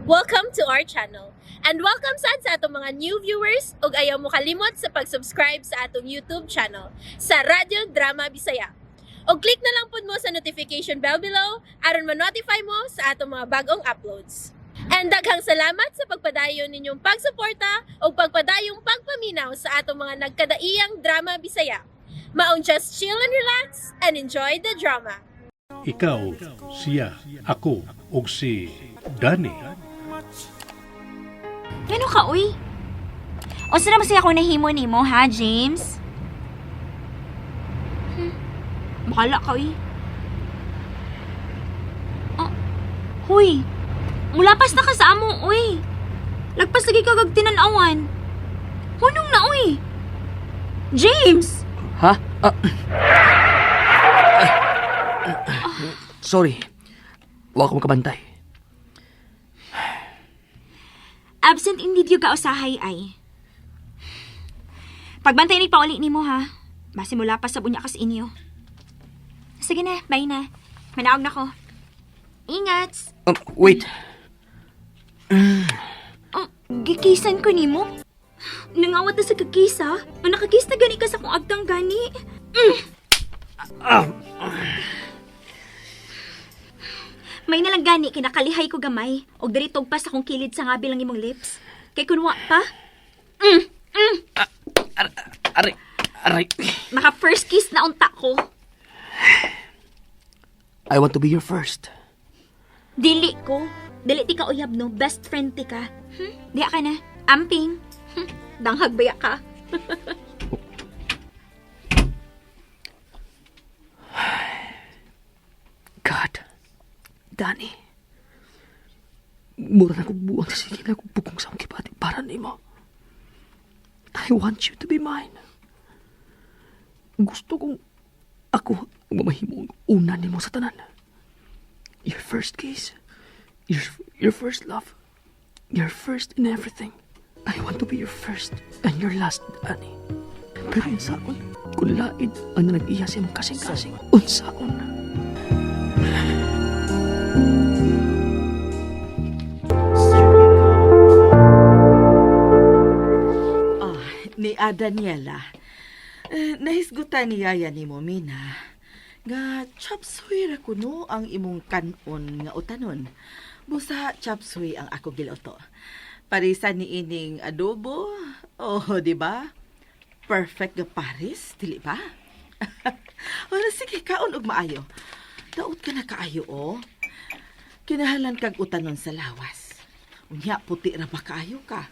Welcome to our channel. And welcome sad sa atong mga new viewers ug ayaw mo kalimot sa pag-subscribe sa atong YouTube channel sa Radyo Drama Bisaya. O click na lang pud mo sa notification bell below aron ma-notify mo sa atong mga bagong uploads. And daghang salamat sa pagpadayon ninyong pagsuporta o pagpadayong pagpaminaw sa atong mga nagkadaiyang Drama Bisaya. Maong just chill and relax and enjoy the drama. Ikaw, siya, ako, ug si Danny. Ngano ka, uy? O saan naman siya ako nahimo nimo, ha, James? Bahala ka, uy. Oh, huy. Mulapas na ka sa amo, uy. Lagpas lagi ka kag tinanawan. Hunong na, uy. James! Ha? Sorry. Wa ko makabantay. Absent indeed yung kausahay ay. Pagbantay ni pauli ni mo, ha? Basi mula pa sa bunya ka sa inyo. Sige na, bye na. Manaog na ko. Ingat! Wait. Oh, gikisan ko ni mo? Nangawat na sa kagkisa? O nakakis na gani ka sa kong agtang gani? May nalang gani, kinakalihay ko gamay. O daritog pa sa kong kilid sa ngabi lang imong lips. Kay kunwa pa? Aray. Maka first kiss na unta ko. I want to be your first. Dili ko. Dili ti ka uyab no. Best friend ti ka. Diya ka na. Amping. Danghag baya ka. God. Danny. Mura na kong buwang sa sige na kong bukong sa kipati para ni mo. I want you to be mine. Gusto kong ako ang mamahimo ang una ni mo sa tanan. Your first kiss. Your first love. Your first in everything. I want to be your first and your last, Danny. Pero unsaon, kung laid ang nag-iya sa imong kasing-kasing, unsaon. Ni Daniela, nahisgutan ni Yaya ni mo, Mina, nga chapsuy ra kuno ang imong kanon nga utanon. Busa chapsuy ang ako giloto. Parisan ni ining adobo, di ba? Perfect nga paris, dili ba? Wala, sige, kaon og maayo. Daot ka na kaayo, Kinahalan kag utanon sa lawas. Unya, puti ra ba kaayo ka?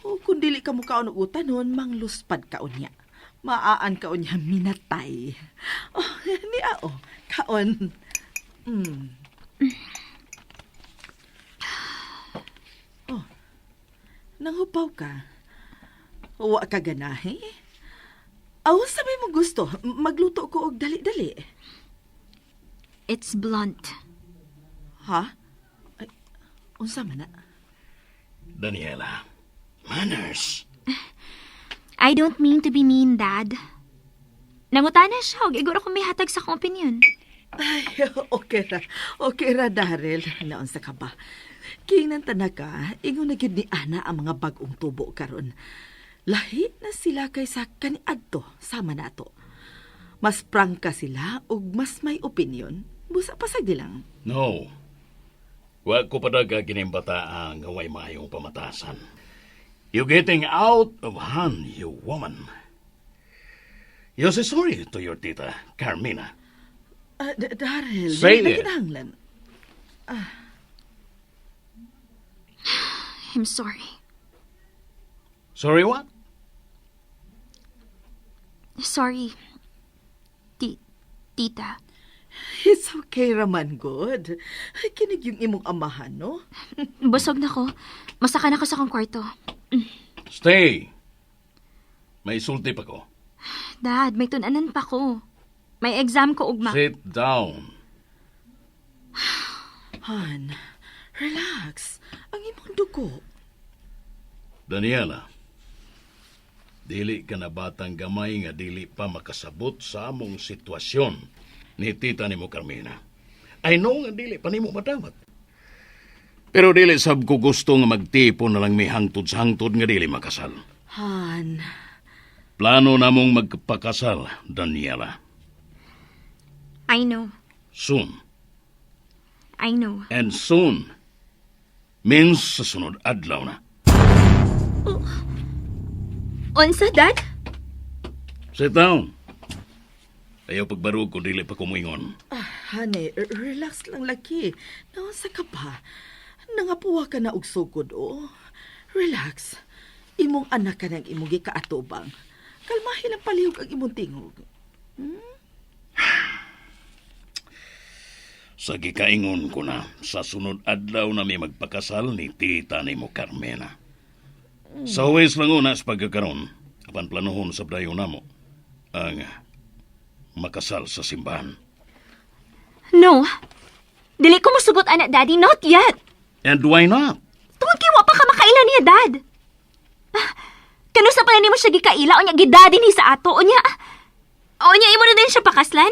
O kung dili ka mo kaon og utanon, mangluspad ka unya. Maaan ka unya minatay. Kaon. Nanghupaw ka. Wa ka ganahe? Aw, sabay mo gusto. Magluto ko og dali-dali. It's blunt. Ha? Ay, unsa man na? Daniela, manners. I don't mean to be mean, Dad. Nangutana siya, og iguro ko may hatag sa kong opinion. Ay, okay ra. Okay ra, Daryl. Naunsa ka ba? Kingnan tanaka, ingon na gyud ni Ana ang mga bagong tubo karon. Lahi na sila kaysa kaniadto sama nato. Mas prangka sila ug mas may opinion. Busa pasag lang. No. Wa ko padaga ginimbataan nga way maayong pamatasan. You getting out of hand, you woman. You say sorry to your tita, Carmina. Daryl, Say di it. kinahanglan. I'm sorry. Sorry what? Sorry, Tita. It's okay raman, good. Ay, kinig yung imong amahan, no? Busog na ko. Masaka na ko sa kong kwarto. Stay. May sulti pa ko. Dad, may tunanan pa ko. May exam ko ugma. Sit down. Han, relax. Ang imong dugo. Daniela, dili ka na batang gamay nga dili pa makasabot sa among sitwasyon ni tita ni mo, Carmina. I know nga dili pa nimo madawat. Pero dili sab ko gusto nga magtipon na lang may hangtod sa hangtod nga dili makasal. Han, Plano namong magpakasal, Daniela. I know. Soon. I know. And soon means sa sunod adlaw na. Unsa, Dad? Sit down. Ayaw pagbarog kung dili pa kumuingon. honey, relax lang laki. Naunsa ka pa? Nangapuwa ka na og sugod, oh. Relax. Imong anak ka ng imong gikaatubang. Kalmahin ang palihog ang imong tingog. Sa gikaingon ko na, sa sunod adlaw na may magpakasal ni tita ni mo Carmena. Sa huwes lang una sa pagkakaroon, apan planuhon sa dayo na mo, ang makasal sa simbahan. No. Dili ko musugot, anak, Daddy. Not yet. And why not? Tungod kiwa pa ka makaila niya, Dad. Kano sa pala ni mo siya gikaila, o niya gidadi ni sa ato, o niya imo na din siya pakaslan?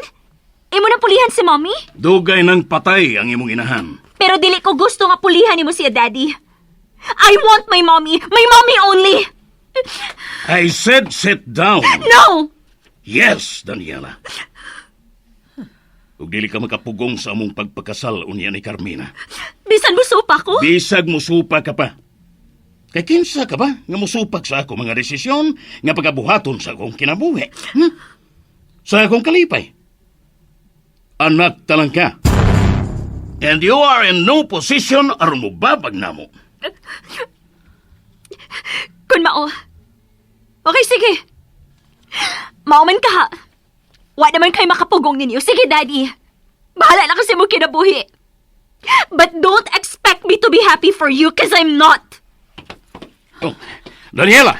Imo na pulihan si Mommy? Dugay ng patay ang imong inahan. Pero dili ko gusto nga pulihan ni mo siya, Daddy. I want my mommy only. I said sit down. No! Yes, Daniela. Ug dili ka makapugong sa among pagpakasal unya ni Carmina. Bisan musupa ko? Bisag musupa ka pa. Kay kinsa ka ba nga musupak sa ako mga desisyon nga pagabuhaton sa akong kinabuhi? Sa akong kalipay. Anak talang ka. And you are in no position aron mo babag na mo. Kun mao. Okay, sige. Mauman ka ha. Wa naman kayo makapugong ninyo. Sige, Daddy. Bahala na kasi mo kinabuhi. But don't expect me to be happy for you cause I'm not. Oh, Daniela!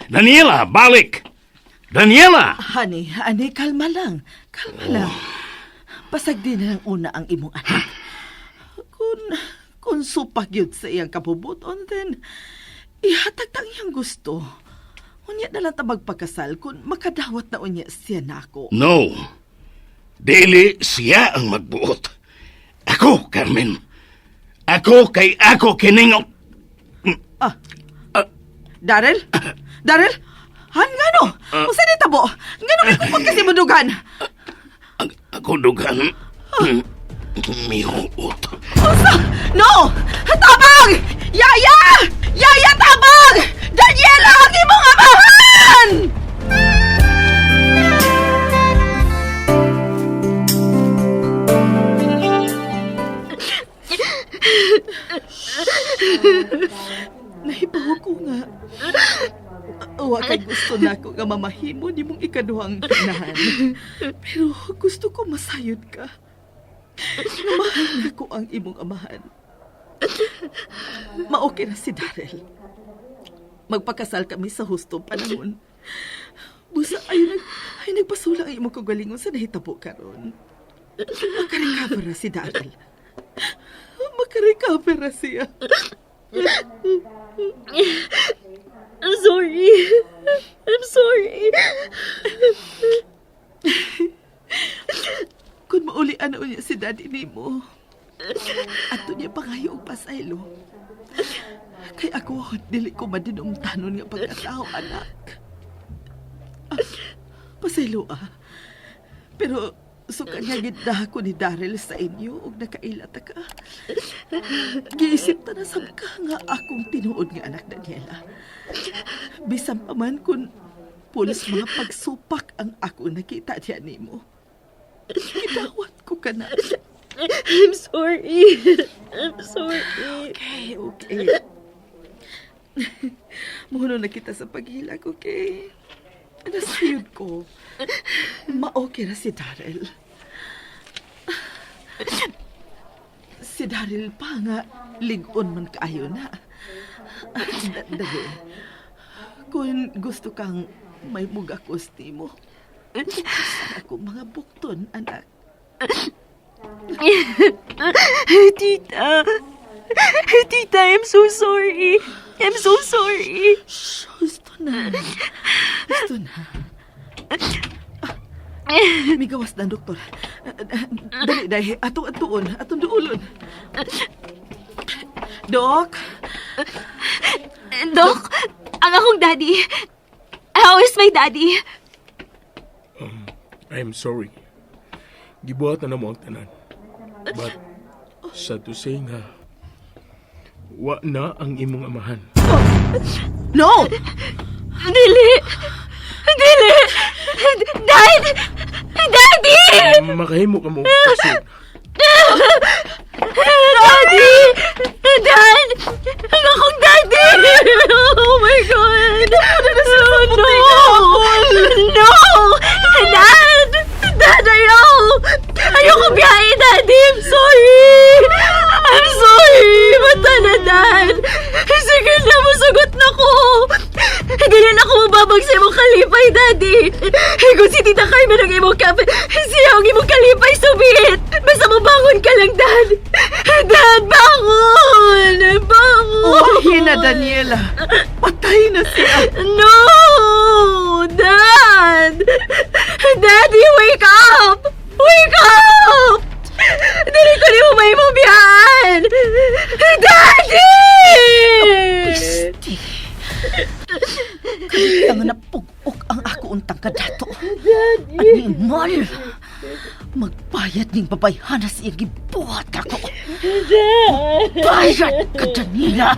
Daniela, balik! Daniela! Honey, kalma lang. Kalma lang. Pasag din na lang una ang imong anak. Kung supak yun sa iyang kapubuton, then ihatag ang iyang gusto. Unya na lang ta magpakasal kung makadawat na unya siya na ako. No. Dili siya ang magbuot. Ako, Carmen. Ako kay ako kiningot. Daryl? Daryl? Han, ngano? Kung saan itabo? Ngano may kupag kasi madugan? Ako dugan. Mihuot. No! Tabang! Yaya! Yaya, tabang! Daniela, ang imong amahan! Nahibaw ko nga. Wa kay gusto na ko nga mamahimo ni mong ikaduhang inahan. Pero gusto ko masayod ka. Mahal na ko ang imong amahan. Maokey na si Daryl. Magpakasal kami sa hustong panahon. Busa ay nagpasula ang imong kagalingon sa nahitabo karon. Makarecover na si Daryl. Makarecover na siya. I'm sorry. I'm sorry. Kung maulian na niya si daddy ni mo, ato niya pangayo og pasaylo. Kay ako, dili ko madinumtanon nga pagkatao, anak. Pasaylo Pero suka niya gindaha ko ni Daryl sa inyo ug nakailata ka. Giisip ta na sab ka nga akong tinuod nga anak, Daniela. Bisan pa man kung pulos mga pagsupak ang ako nakita diya nimo. Gidawat ko ka na. I'm sorry. I'm sorry. Okay. Muno na kita sa paghilag, okay? Nasayod ko. Ma-okay na si Daryl. Si Daryl pa nga, ligon man kaayo na. Dali. Kung gusto kang may mugakos mo, ako mga bukton, anak. Tita. Tita, I'm so sorry. I'm so sorry. Gusto na. May gawas na, doktor. Dali, atong duulon. Dok? Dok, ang akong daddy. How is my daddy? I'm sorry. Gibuhat na mo ang tanan. But, sad to say nga, wa na ang imong amahan. No! Dili! Dili! Dad! Daddy! Makahimo ka mo kasud. Daddy! Dad! Ang akong daddy! Oh my God! Oh, no! No! Dad! Dad, ayaw! Ayoko biyahe, Daddy! I'm sorry! I'm sorry! Bata na, Dad! Sige na, masagot na ko! Hindi na ako mababag sa imong kalipay, Daddy! Kung si Tita Carmen ang imong kape, siya ang imong kalipay, subit! Basta mabangon ka lang, Dad! Dad, bangon! Bangon! Oh, na Daniela. Patay na siya. No! Dad! Daddy, wake up! Wake up! Dili ko ni mo may mabiyahan! Daddy! Pisti. Kaya nga napugok ang ako untang kadato. Animal! Magbayad ning babayhana siya gibuhat ka ko. Bayad ka, Daniela!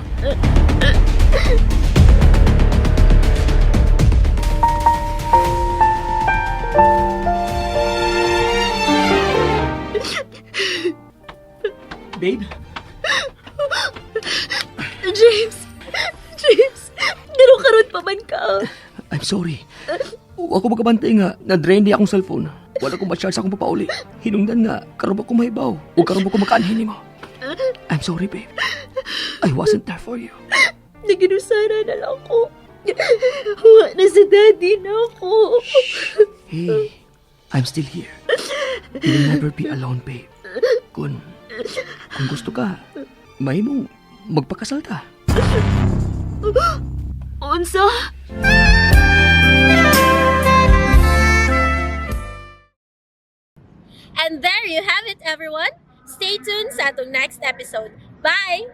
Babe, James! James! Ganun karoon pa man ka. I'm sorry. Ako magkabantay nga, na-drain di akong cellphone. Wala kong ma-charge akong papauli. Hinungdan nga, karoon ba ko mahibaw? O karoon ba ko makaanhin mo? I'm sorry, babe. I wasn't there for you. Naginusara na lang ako. Huwa na si Daddy na ako. Hey, I'm still here. You'll never be alone, babe. Kung gusto ka, may mong magpakasal ta. Unsa? And there you have it, everyone. Stay tuned sa atong next episode. Bye!